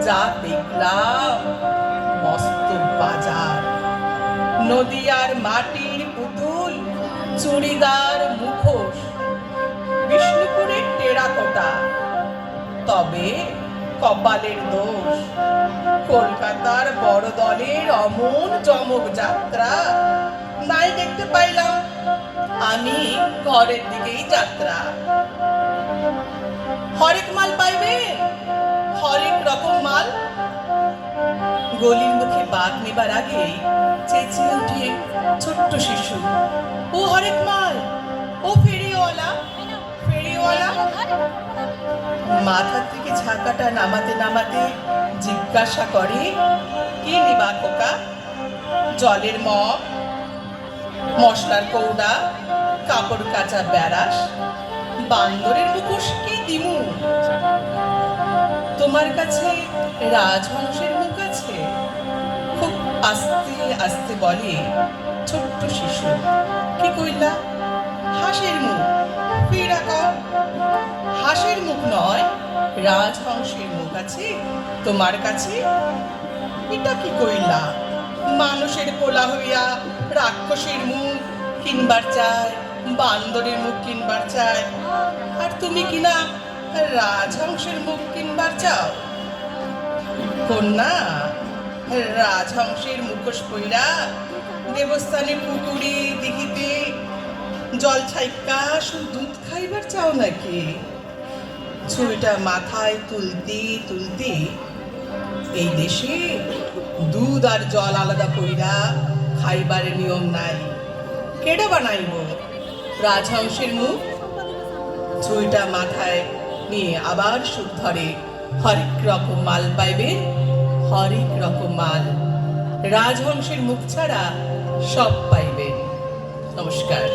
যা দেখলাম মস্ত বাজার, নদিয়ার মাটির পুতুল, চুড়িদার, মুখোশ, বিষ্ণুপুরের টেরাকোটা। তবে কপালের দোষ, কলকাতার বড় দলের অমন চমক যাত্রা নাই দেখতে পাইলাম। আমি ঘরের দিকেই যাত্রা। হরেক মাল পাইবে, হরেক রকম মাল। গলির মুখে বাঘ নেবার আগেই চেঁচিয়ে উঠে ছোট্ট শিশু, ও হরেক মাল, ও ফেরিওয়ালা, ফেরিওয়ালা। মাথা থেকে ঝাঁকাটা নামাতে নামাতে জিজ্ঞাসা করে, কি নিবা খোকা? জলের মগ, মশলার কৌড়া, কাপড় কাচা ব্যারাস, বান্দরের মুখোশ কি দিমু? তোমার কাছে রাজহংসের মুখ আছে? খুব আস্তে আস্তে বলে ছোট্ট শিশু। কি কইলা? হাঁসের মুখ। ফিরা কও, হাঁসের মুখ নয়, রাজহংসের মুখ আছে তোমার কাছে? এটা কি কইলা? মানুষের পোলা হইয়া রাক্ষসের মুখ কিনবার চায়, বান্দরের মুখ কিনবার চায়, আর তুমি কিনা রাজহংসের মুখ কিনবার চাও? কন্যা, রাজহংসের মুখোশ পইরা দেবস্থানে পুকুরে দিঘিতে জল ছাইকা শুধু দুধ খাইবার চাও নাকি? ছুরিটা মাথায় তুলতে তুলতে এই দেশে দুধ আর জল আলাদা কইরা খাইবার নিয়ম নাই। কেডা বানাইব রাজহংসের মুখ? ছুরিটা মাথায় নিয়ে আবার সুর ধরে, হরেক রকম মাল পাইবেন, হরেক রকম মাল। রাজহংসের মুখ ছাড়া সব পাইবেন। নমস্কার।